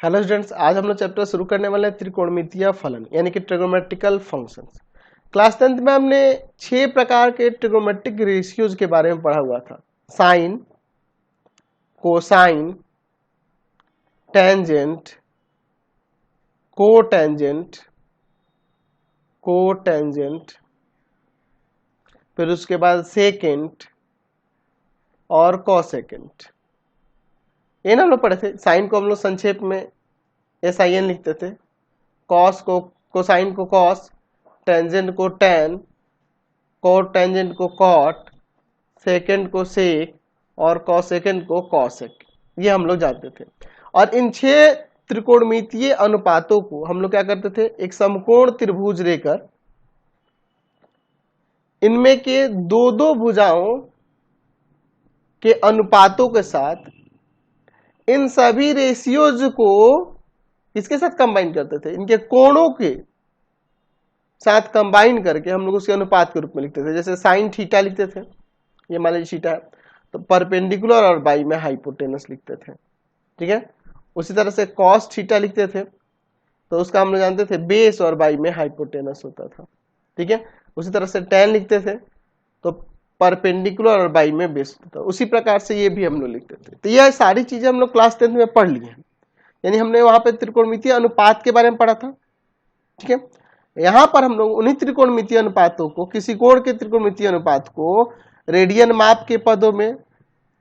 Hello students, आज हम लोग चैप्टर शुरू करने वाले हैं त्रिकोणमितीय फलन यानी कि ट्रिगोनोमेट्रिकल फंक्शंस। क्लास 10th में हमने 6 प्रकार के ट्रिगोनोमेट्रिक रेशियोज के बारे में पढ़ा हुआ था। Sine, cosine, tangent, cotangent, cotangent, फिर उसके बाद सेकेंट और कोसेकेंट। ये ना हम लोग पढ़े थे। साइन को हम लोग संक्षेप में SIN लिखते थे, कॉस को कोसाइन को कॉस, टेंजेंट को टेन, कोट टेंजेंट को कॉट, सेकेंड को सेक और कॉसेकेंड को कॉसेक। ये हम लोग जानते थे। और इन 6 त्रिकोणमितीय अनुपातों को हम लोग क्या करते थे, एक समकोण त्रिभुज लेकर इनमें के दो दो भुजाओं के अनुपातों के साथ इन सभी रेशियोज को इसके साथ कंबाइन करते थे, इनके कोणों के साथ कंबाइन करके हम लोग उसके अनुपात के रूप में लिखते थे। जैसे साइन थीटा लिखते थे, ये मान लीजिए थीटा है, तो परपेंडिकुलर और बाई में हाइपोटेनस लिखते थे। ठीक है। उसी तरह से कॉस थीटा लिखते थे, तो उसका हम लोग जानते थे बेस और बाई में हाइपोटेनस होता था। ठीक है। उसी तरह से टेन लिखते थे, तो परपेंडिकुलर और बाई में बेस होता था। उसी प्रकार से ये भी हम लोग लिखते थे। तो यह सारी चीजें हम लोग क्लास 10th में पढ़ ली हैं, यानी हमने वहां पे त्रिकोणमितीय अनुपात के बारे में पढ़ा था। ठीक है। यहां पर हम लोग उन्हीं त्रिकोणमितीय अनुपातों को, किसी कोण के त्रिकोणमितीय अनुपात को रेडियन माप के पदों में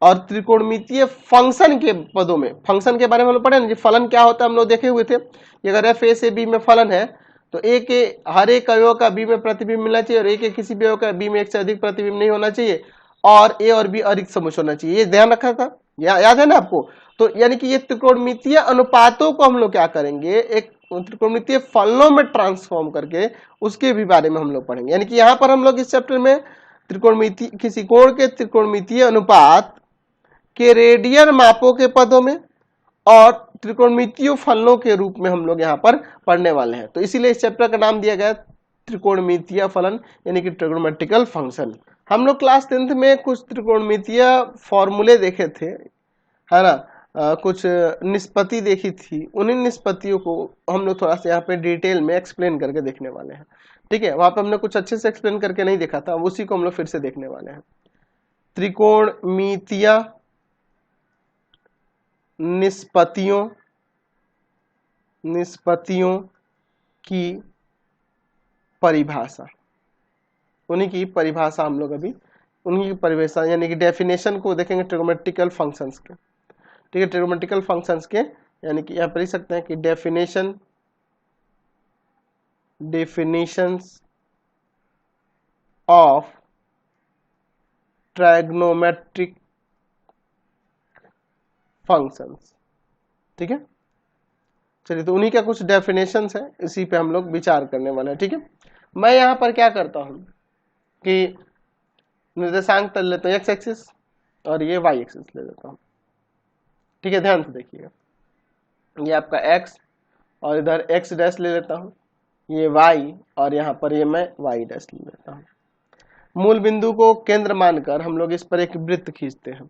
और त्रिकोणमितीय फंक्शन के पदों में, फंक्शन के बारे में हम लोग पढ़े ना, फलन क्या होता है हम लोग देखे हुए थे। कि अगर एफ ए से बी में फलन है तो ए के हर एक अवयव का बी में प्रतिबिंब मिलना चाहिए और ए के किसी भी अवयव का बी में एक से अधिक प्रतिबिंब नहीं होना चाहिए और ए और बी अधिक समुच्चय होना चाहिए। ये ध्यान रखा था, याद है ना आपको। तो यानी कि ये त्रिकोणमितीय अनुपातों को हम लोग क्या करेंगे, एक त्रिकोणमितीय फलनों में ट्रांसफॉर्म करके उसके भी बारे में हम लोग पढ़ेंगे। यानी कि यहाँ पर हम लोग इस चैप्टर में त्रिकोणमितीय, किसी कोण के त्रिकोणमितीय अनुपात के रेडियन मापों के पदों में और त्रिकोणमितीय फलनों के रूप में हम लोग यहाँ पर पढ़ने वाले हैं। तो इसीलिए इस चैप्टर का नाम दिया गया त्रिकोणमितीय फलन यानी कि ट्रिगोनोमेट्रिकल फंक्शन। हम लोग क्लास 10th में कुछ त्रिकोणमितीय फॉर्मूले देखे थे, है ना, कुछ निष्पत्ति देखी थी। उन्हीं निष्पत्तियों को हम लोग थोड़ा सा यहाँ पे डिटेल में एक्सप्लेन करके देखने वाले हैं। ठीक है। वहां पे हमने कुछ अच्छे से एक्सप्लेन करके नहीं देखा था, उसी को हम लोग फिर से देखने वाले हैं। त्रिकोणमितीय निष्पत्तियों की परिभाषा, उन्हीं की परिभाषा हम लोग अभी उन्हीं की परिभाषा यानी कि डेफिनेशन को देखेंगे ट्रिगोनोमेट्रिकल फंक्शंस के। ठीक है। ट्रिगोनोमेट्रिकल फंक्शंस के यानी कि यहाँ पर लिख सकते हैं कि डेफिनेशंस ऑफ ट्रिगोनोमेट्रिक फंक्शंस। ठीक है। चलिए, तो उन्हीं का कुछ डेफिनेशंस है, इसी पे हम लोग विचार करने वाले हैं। ठीक है। मैं यहाँ पर क्या करता हूँ कि निर्देशांक तल लेता हूँ एक्स एक्सिस और ये वाई एक्सिस ले लेता हूँ। ठीक है। ध्यान से देखिएगा, ये आपका एक्स और इधर एक्स डैश ले लेता हूँ, ये वाई और यहाँ पर ये मैं वाई डैश ले लेता हूँ। मूल बिंदु को केंद्र मानकर हम लोग इस पर एक वृत्त खींचते हैं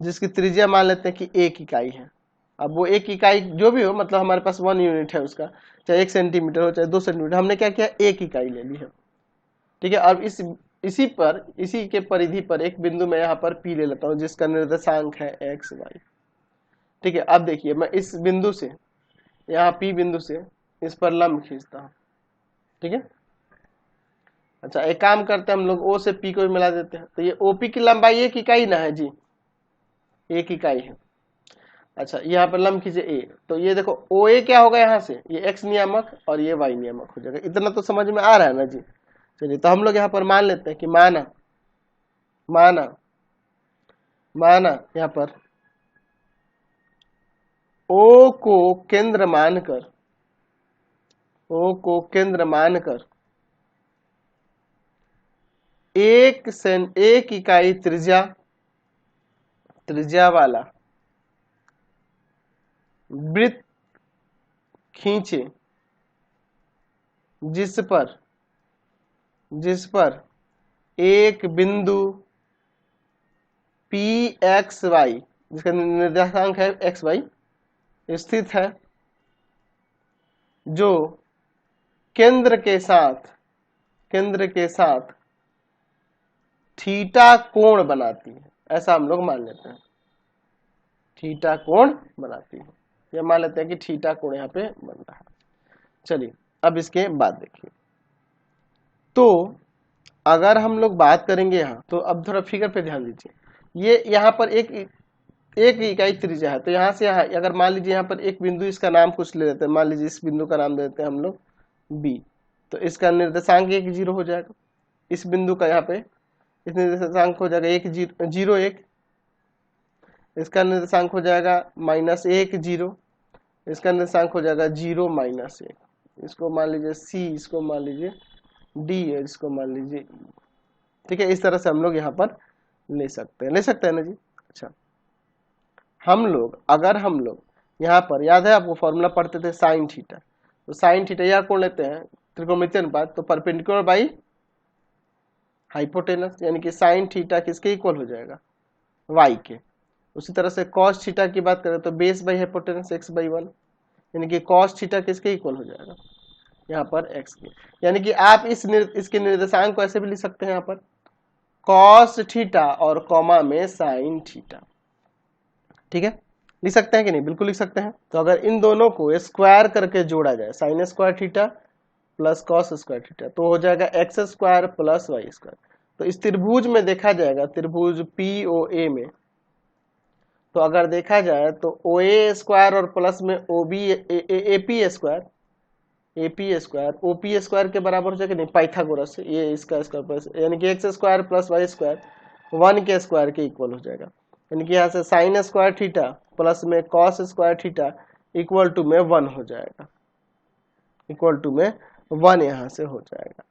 जिसकी त्रिज्या मान लेते हैं कि 1 इकाई है। अब वो 1 इकाई जो भी हो, मतलब हमारे पास 1 यूनिट है उसका, चाहे 1 सेंटीमीटर हो चाहे 2 सेंटीमीटर, हमने क्या किया, 1 इकाई ले ली है। ठीक है। अब इसी के परिधि पर एक बिंदु मैं यहाँ पर पी ले लेता हूँ जिसका निर्देशांक है एक्स वाई। ठीक है। अब देखिए, मैं इस बिंदु से, यहाँ पी बिंदु से इस पर लंब खींचता हूँ। ठीक है। अच्छा, एक काम करते हैं हम लोग, ओ से पी को भी मिला देते हैं। तो ये ओपी की लंबाई 1 इकाई ना है जी, 1 इकाई है। अच्छा, यहाँ पर लंब खींचे ए, तो ये देखो ओ ए क्या होगा, यहाँ से ये एक्स नियामक और ये वाई नियामक हो जाएगा। इतना तो समझ में आ रहा है ना जी। चलिए, तो हम लोग यहाँ पर मान लेते हैं कि माना यहाँ पर ओ को केंद्र मानकर एक इकाई त्रिज्या वाला वृत्त खींचे जिस पर एक बिंदु पी एक्स वाई, जिसका निर्देशांक है एक्स वाई, स्थित है, जो केंद्र के साथ थीटा कोण बनाती है, ऐसा हम लोग मान लेते हैं, थीटा कोण बनाती है, ये मान लेते हैं कि थीटा कोण यहाँ पे बन रहा है। चलिए अब इसके बाद देखिए, तो अगर हम लोग बात करेंगे यहाँ, तो अब थोड़ा फिगर पे ध्यान दीजिए, ये यहाँ पर एक इकाई त्रिज्या है, तो यहाँ से यहाँ अगर मान लीजिए यहाँ पर एक बिंदु, इसका नाम कुछ ले लेते हैं, मान लीजिए इस बिंदु का नाम दे देते हैं हम लोग बी, तो इसका निर्देशांक 1 0 हो जाएगा, इस बिंदु का यहाँ पे इस निर्देशांक हो जाएगा 1 0 1, इसका निर्देशांक हो जाएगा -1 0, इसका निर्देशांक हो जाएगा 0 -1, इसको मान लीजिए सी, इसको मान लीजिए डी, इसको मान लीजिए, ठीक है। इस तरह से हम लोग यहाँ पर ले सकते हैं ना जी। अच्छा, अगर हम लोग यहाँ पर, याद है आपको फॉर्मूला पढ़ते थे साइन थीटा, तो साइन थीटा यह कौन लेते हैं, त्रिकोणमितीय अनुपात, तो परपेंडिकुलर बाई हाइपोटेनस, यानी कि साइन थीटा किसके इक्वल हो जाएगा, वाई के। उसी तरह से कॉस थीटा की बात करें तो बेस बाई हाइपोटेनस x/1, यानी कि कॉस थीटा किसके इक्वल हो जाएगा, यहाँ पर x के, यानी कि आप इसके निर्देशांक को ऐसे भी लिख सकते हैं, यहाँ पर कॉस थीटा और कॉमा में साइन थीटा, ठीक है, लिख सकते हैं कि नहीं, बिल्कुल लिख सकते हैं। तो अगर इन दोनों को स्क्वायर करके जोड़ा जाए, sign square theta plus cos square theta, तो हो जाएगा x² प्लस y²। तो इस त्रिभुज में देखा जाएगा, त्रिभुज POA में, तो अगर देखा जाए तो OA² और प्लस में AP² के बराबर हो जाएगा नहीं, पाइथागोरस से, ये इसका स्क्वायर प्लस, यानी कि x² प्लस y² 1 के स्क्वायर के इक्वल हो जाएगा, यानी कि यहाँ से साइन स्क्वायर थीटा प्लस में cos square theta equal to में 1 हो जाएगा, इक्वल टू में 1 यहाँ से हो जाएगा,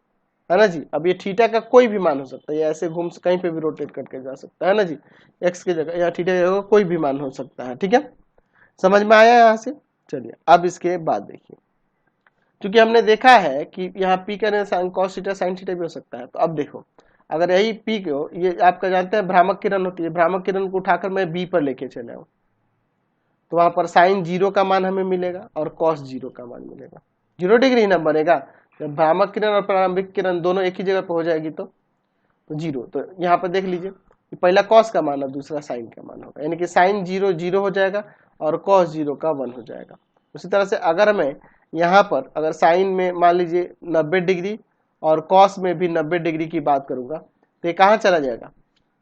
है ना जी। अब ये थीटा का कोई भी मान हो सकता है, ये ऐसे घूम कहीं पे भी रोटेट करके जा सकता है ना जी, एक्स की जगह या थीटा की जगह कोई भी मान हो सकता है, ठीक है, समझ में आया यहाँ से। चलिए अब इसके बाद देखिए, क्योंकि हमने देखा है कि यहाँ पी का sine cos theta sine theta भी हो सकता है, तो अब देखो, अगर यही पी को, ये आपका जानते हैं भ्रामक किरण होती है, भ्रामक किरण को उठाकर मैं बी पर लेके चले आऊँ, तो वहां पर साइन 0 का मान हमें मिलेगा और कॉस 0 का मान मिलेगा, 0 डिग्री ना बनेगा, जब भ्रामक किरण और प्रारंभिक किरण दोनों एक ही जगह पर हो जाएगी तो 0। तो यहाँ पर देख लीजिए, पहला कॉस का मान और दूसरा साइन का मान होगा, यानी कि साइन 0 0 हो जाएगा और कॉस 0 का 1 हो जाएगा। उसी तरह से अगर मैं यहाँ पर अगर साइन में मान लीजिए 90 डिग्री और कॉस में भी 90 डिग्री की बात करूंगा, तो ये कहाँ चला जाएगा,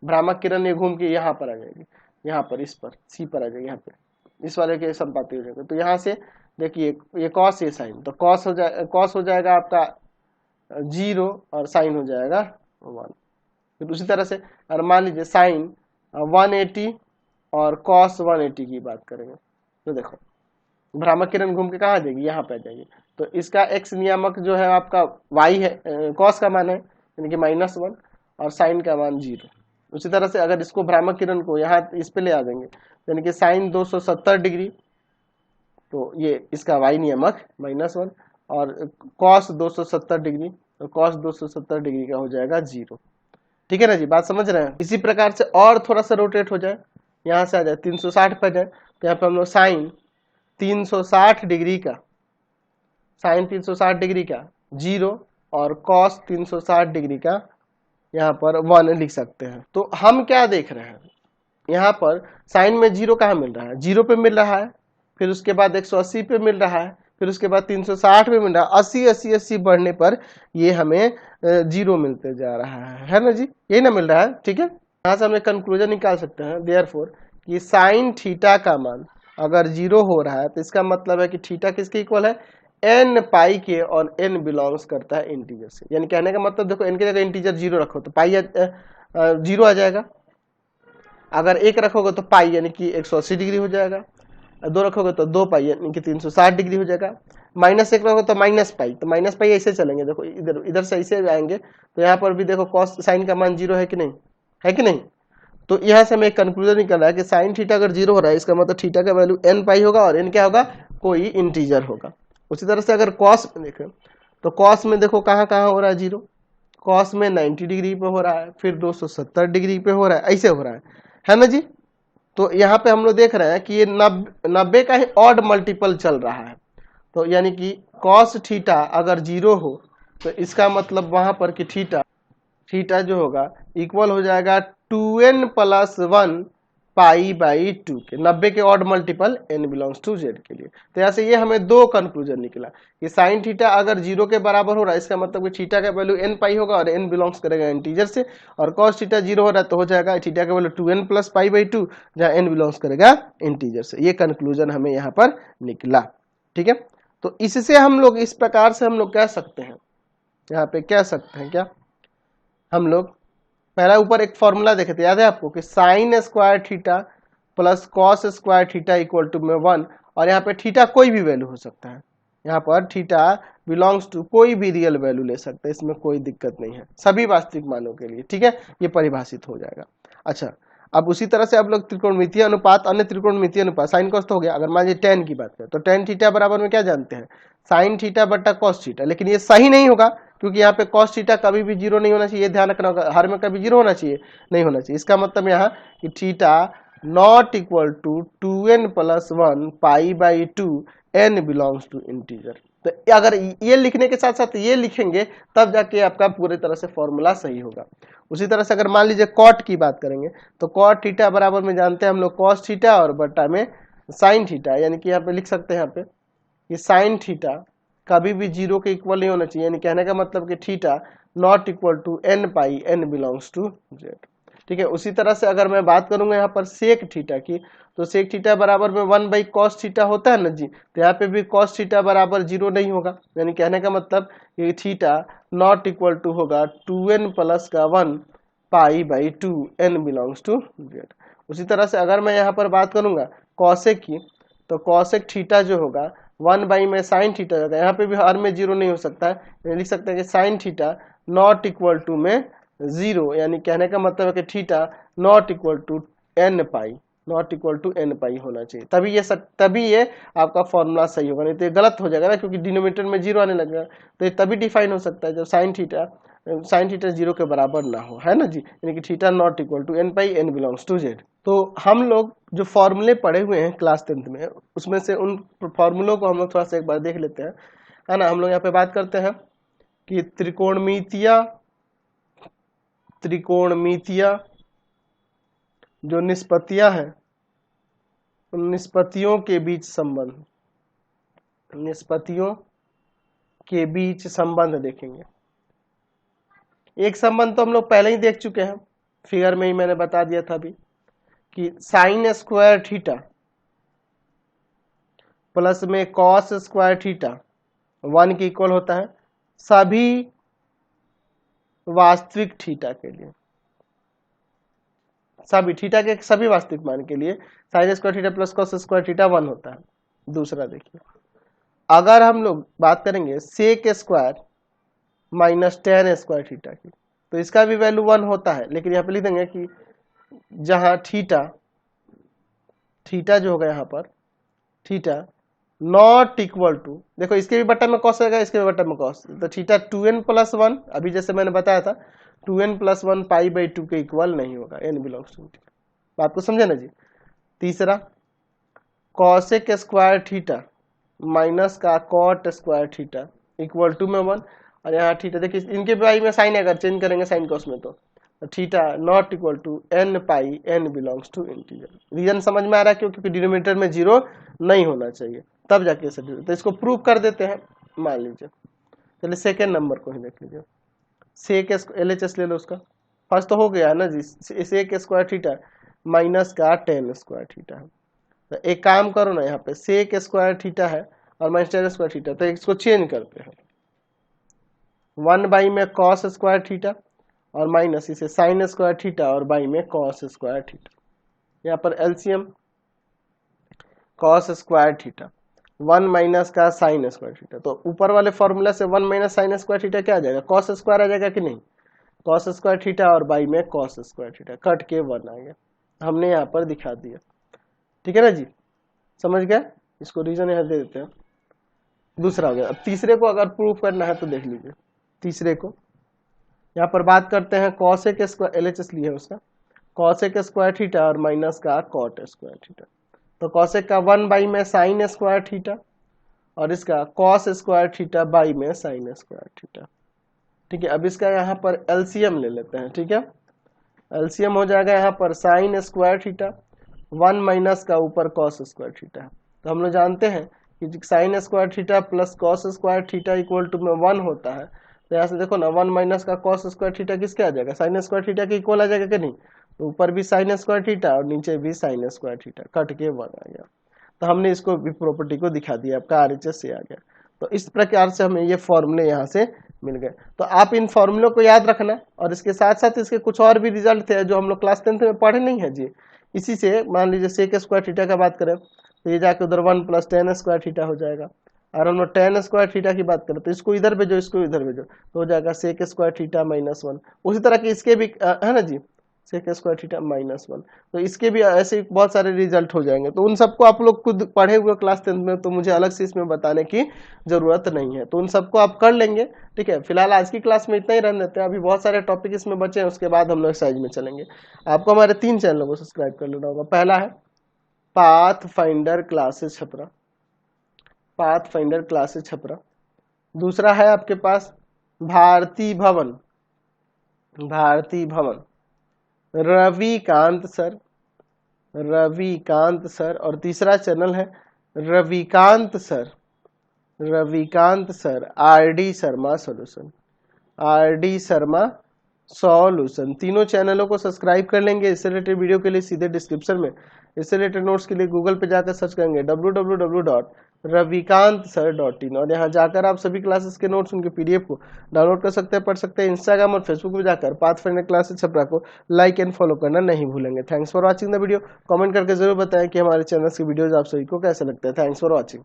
भ्रामक किरण ये घूम के यहाँ पर आ जाएगी, यहाँ पर इस पर सी पर आ जाएगी, यहाँ पे इस वाले के संपाती हो जाएगा। तो यहाँ से देखिए ये कॉस ये साइन, तो कॉस हो जाएगा आपका 0 और साइन हो जाएगा 1। फिर उसी तरह से अगर मान लीजिए साइन 180 और कॉस 180 की बात करेंगे, तो देखो भ्रामक किरण घूम के कहाँ आ जाएगी, यहाँ पे आ जाएगी, तो इसका एक्स नियामक जो है आपका वाई है, कॉस का मान है यानी कि -1 और साइन का मान 0। उसी तरह से अगर इसको भ्रामक किरण को यहाँ इस पे ले आ देंगे, यानी कि साइन 270 डिग्री, तो ये इसका वाई नियामक -1 और कॉस 270 डिग्री, तो कॉस 270 डिग्री का हो जाएगा 0, ठीक है ना जी, बात समझ रहे हैं। इसी प्रकार से और थोड़ा सा रोटेट हो जाए, यहाँ से आ जाए 360 पे जाए, तो यहाँ पे हम लोग साइन 360 डिग्री का, साइन 360 डिग्री का 0 और कॉस 360 डिग्री का यहाँ पर 1 लिख सकते हैं। तो हम क्या देख रहे हैं, यहाँ पर साइन में 0 कहाँ मिल रहा है, 0 पे मिल रहा है, फिर उसके बाद 180 पे मिल रहा है, फिर उसके बाद 360 पे मिल रहा है, 80 80 80 बढ़ने पर ये हमें 0 मिलते जा रहा है ना जी, यही ना मिल रहा है, ठीक है। यहाँ से हम एक कंक्लूजन निकाल सकते हैं देयरफॉर कि साइन थीटा का मान अगर 0 हो रहा है, तो इसका मतलब है कि थीटा किसके इक्वल है, n पाई के, और n बिलोंग्स करता है इंटीजर से, यानी कहने का मतलब देखो n की जगह इंटीजर 0 रखो तो पाई 0 आ जाएगा, अगर 1 रखोगे तो पाई यानी कि 180 डिग्री हो जाएगा, 2 रखोगे तो 2 पाई यानी कि 360 डिग्री हो जाएगा, -1 रखोगे तो माइनस पाई, तो माइनस पाई ऐसे चलेंगे, देखो इधर से ऐसे आएंगे, तो यहाँ पर भी देखो कॉस साइन का मान 0 है कि नहीं, है कि नहीं। तो यहाँ से हमें एक कंक्लूजन निकल रहा है कि साइन थीटा अगर 0 हो रहा है, इसका मतलब थीटा का वैल्यू n पाई होगा और n क्या होगा, कोई इंटीजर होगा। उसी तरह से अगर कॉस में देखें, तो कॉस में देखो कहाँ कहाँ हो रहा है 0, कॉस में 90 डिग्री पे हो रहा है, फिर 270 डिग्री पे हो रहा है, ऐसे हो रहा है ना जी। तो यहाँ पे हम लोग देख रहे हैं कि ये 90 का ही ऑड मल्टीपल चल रहा है। तो यानी कि कॉस थीटा अगर 0 हो तो इसका मतलब वहां पर कि थीटा जो होगा इक्वल हो जाएगा 2n प्लस 1 पाई बाई 2 के, 90 के odd multiple n belongs to z के लिए। तो यहाँ से ये हमें दो कंक्लूजन निकला कि साइन थीटा अगर 0 के बराबर हो रहा है इसका मतलब कि थीटा का वैल्यू n पाई होगा और n बिलोंग्स करेगा इंटीजर से, और कॉस थीटा 0 हो रहा है तो हो जाएगा थीटा का value 2n plus pi by 2 जहाँ n बिलोंग्स करेगा इंटीजर से। ये कंक्लूजन हमें यहाँ पर निकला। ठीक है, तो इससे हम लोग इस प्रकार से हम लोग कह सकते हैं, यहाँ पे कह सकते हैं क्या, हम लोग पहला ऊपर एक फॉर्मूला देखे थे, याद है आपको, कि sine square theta plus cos square theta equal to में 1, और यहाँ पे थीटा कोई भी वैल्यू हो सकता है, यहाँ पर थीटा बिलोंग्स टू कोई भी रियल वैल्यू ले सकते हैं, इसमें कोई दिक्कत नहीं है, सभी वास्तविक मानों के लिए। ठीक है, ये परिभाषित हो जाएगा। अच्छा, अब उसी तरह से आप लोग त्रिकोणमितीय अनुपात, अन्य त्रिकोणमितीय अनुपात, साइन कॉस तो हो गया। अगर मान लीजिए tan की बात करें तो tan थीटा बराबर में क्या जानते हैं, साइन थीटा बटा कॉस थीटा, लेकिन ये सही नहीं होगा क्योंकि यहाँ पे कॉस थीटा कभी भी 0 नहीं होना चाहिए, ये ध्यान रखना होगा, हर में कभी 0 होना चाहिए, नहीं होना चाहिए। इसका मतलब यहाँ कि theta not equal to 2n plus 1 pi by 2 n belongs to integer. तो अगर ये लिखने के साथ साथ ये लिखेंगे तब जाके आपका पूरी तरह से फॉर्मूला सही होगा। उसी तरह से अगर मान लीजिए कॉट की बात करेंगे तो कॉट थीटा बराबर में जानते हैं हम लोग कॉस थीटा और बटा में साइन थीटा, यानी कि यहाँ पे लिख सकते हैं यहाँ पे कि साइन थीटा कभी भी 0 के इक्वल नहीं होना चाहिए, यानी कहने का मतलब कि theta not equal to n pi n belongs to z। ठीक है, उसी तरह से अगर मैं बात करूंगा यहाँ पर सेक थीटा की, तो सेक थीटा बराबर में 1 बाई कॉस थीटा होता है ना जी, तो यहाँ पे भी कॉस थीटा बराबर 0 नहीं होगा, यानी कहने का मतलब ये थीटा नॉट इक्वल टू होगा 2n प्लस का 1 pi by 2 n belongs to z। उसी तरह से अगर मैं यहाँ पर बात करूंगा कॉसेक की, तो कॉसेक थीटा जो होगा 1 बाई में साइन थीटा होगा, यहाँ पे भी हर में 0 नहीं हो सकता है, लिख सकते हैं कि sine theta not equal to में 0, यानी कहने का मतलब है कि theta not equal to n pi, not equal to n pi होना चाहिए, तभी ये आपका फॉर्मूला सही होगा, नहीं तो ये गलत हो जाएगा ना, क्योंकि डिनोमिनेटर में 0 आने लगेगा। तो ये तभी डिफाइन हो सकता है जब साइन थीटा 0 के बराबर ना हो, है ना जी, यानी कि theta not equal to n pi n belongs to z। तो हम लोग जो फॉर्मूले पढ़े हुए हैं क्लास 10th में, उसमें से उन फॉर्मूलों को हम लोग थोड़ा सा एक बार देख लेते हैं, है ना। हम लोग यहाँ पे बात करते हैं कि त्रिकोणमितीय जो निष्पत्तियां हैं उन निष्पत्तियों के बीच संबंध देखेंगे। एक संबंध तो हम लोग पहले ही देख चुके हैं, फिगर में ही मैंने बता दिया था अभी, कि साइन स्क्वायर थीटा प्लस में कॉस स्क्वायर थीटा 1 के इक्वल होता है सभी वास्तविक थीटा के लिए, सभी थीटा के सभी वास्तविक मान के लिए sign square theta plus cos square theta 1 होता है। दूसरा देखिए, अगर हम लोग बात करेंगे sec square minus tan square theta की, तो इसका भी वैल्यू 1 होता है, लेकिन यहाँ पे लिख देंगे कि जहां थीटा जो होगा यहाँ पर थीटा नॉट इक्वल टू, देखो इसके भी बट्टा में कॉस रहेगा, इसके भी बट्टा में कॉस, तो थीटा 2n प्लस 1, अभी जैसे मैंने बताया था 2n प्लस 1 पाई बाई 2 के इक्वल नहीं होगा, n बिलोंग्स टू, बात को समझे ना जी। तीसरा, कॉसेक स्क्वायर थीटा माइनस का cot square theta equal to में 1, और यहाँ थीटा देखिए इनके बाई में साइन अगर चेंज करेंगे साइन कॉस में, तो theta not equal to n pi n belongs to integer. Reason समझ में आ रहा है क्यों, क्योंकि डिनोमिनेटर में 0 नहीं होना चाहिए, तब जाके ऐसे, तो इसको प्रूव कर देते हैं। मान लीजिए, चलिए सेकेंड नंबर को ही देख लीजिए, सेक LHS ले लो उसका, फर्स्ट तो हो गया है ना जी, सेक स्क्वायर थीटा माइनस का टेन स्क्वायर थीटा है। तो एक काम करो ना, यहाँ पे सेक स्क्वायर थीटा है और माइनस टेन स्क्वायर थीटा, तो इसको चेंज करते हैं, 1 बाई में कॉस स्क्वायर थीटा और माइनस इसे साइन स्क्वायर थीटा और बाई में कॉस स्क्वायर थीटा, यहाँ पर LCM cos square theta 1 minus का साइन स्क्वायर थीटा, तो ऊपर वाले फॉर्मूला से 1 माइनस साइन स्क्वायर थीटा क्या आ जाएगा, कॉस स्क्वायर आ जाएगा कि नहीं, कॉस स्क्वायर थीटा और बाई में कॉस स्क्वायर थीटा, कट के 1 आ गया, हमने यहाँ पर दिखा दिया। ठीक है ना जी, समझ गए, इसको रीजन यहाँ दे देते हैं। दूसरा हो गया। अब तीसरे को अगर प्रूफ करना है तो देख लीजिए, तीसरे को यहाँ पर बात करते हैं कॉसेक स्क्वायर, LHS लिए उसका कॉसेक स्क्वायर थीटा और माइनस का कॉट स्क्वायर थीटा। तो कॉसेक का 1 बाई में साइन स्क्वायर थीटा और इसका कॉस स्क्वायर थीटा बाई में साइन स्क्वायर थीटा। ठीक है, अब इसका यहाँ पर एलसीएम ले लेते हैं। ठीक है, एलसीएम हो जाएगा यहाँ पर साइन स्क्वायर थीटा 1 माइनस का ऊपर कॉस स्क्वायर थीटा। तो हम लोग जानते हैं कि sine square theta plus cos square theta equal to में 1 होता है। तो यहाँ से देखो ना 1 माइनस का कॉस स्क्वायर थीटा किसके आ जाएगा, साइन स्क्वायर थीटा के इक्वल आ जाएगा कि नहीं। तो ऊपर भी साइन स्क्वायर थीटा और नीचे भी साइन स्क्वायर थीटा, कट के 1 आ गया। तो हमने इसको भी प्रॉपर्टी को दिखा दिया, आपका आरएचएस से आ गया। तो इस प्रकार से हमें ये फॉर्मूले यहाँ से मिल गए। तो आप इन फॉर्मूलों को याद रखना और इसके साथ साथ इसके कुछ और भी रिजल्ट थे जो हम लोग क्लास 10th में पढ़े नहीं है जी। इसी से मान लीजिए सेक स्क्वायर थीटा का बात करें तो ये जाके उधर 1 प्लस टेन स्क्वायर थीटा हो जाएगा। और हम लोग टेन स्क्वायर थीटा की बात करें तो इसको इधर भेजो, इसको इधर भेजो, तो हो जाएगा सेक स्क्वायर थीटा -1। उसी तरह के इसके भी है ना जी, सेक स्क्वायर थीटा -1। तो इसके भी ऐसे बहुत सारे रिजल्ट हो जाएंगे। तो उन सबको आप लोग खुद पढ़े हुए क्लास 10th में, तो मुझे अलग से इसमें बताने की जरूरत नहीं है। तो उन सबको आप कर लेंगे। ठीक है, फिलहाल आज की क्लास में इतना ही रहने देते हैं। अभी बहुत सारे टॉपिक इसमें बचे हैं, उसके बाद हम लोग एक्सरसाइज में चलेंगे। आपको हमारे 3 चैनलों को सब्सक्राइब कर लेना होगा। पहला है path finder classes Chhapra, path finder classes Chhapra. दूसरा है आपके पास भारती भवन, भारती भवन, रविकांत सर, रविकांत सर। और तीसरा चैनल है Ravikant sir, Ravikant sir RD Sharma solution, RD Sharma solution. तीनों चैनलों को सब्सक्राइब कर लेंगे। इससे रिलेटेड वीडियो के लिए सीधे डिस्क्रिप्शन में, इससे रिलेटेड नोट्स के लिए गूगल पे जाकर सर्च करेंगे www.ravikantsir.in और यहाँ जाकर आप सभी क्लासेस के नोट्स, उनके पीडीएफ को डाउनलोड कर सकते हैं, पढ़ सकते हैं। इंस्टाग्राम और फेसबुक पे जाकर पाथ फाइंडर क्लासेस छपरा को लाइक एंड फॉलो करना नहीं भूलेंगे। Thanks for watching the video. Comment करके जरूर बताएं कि हमारे चैनल के वीडियोज आप सभी को कैसे लगते हैं। Thanks for watching.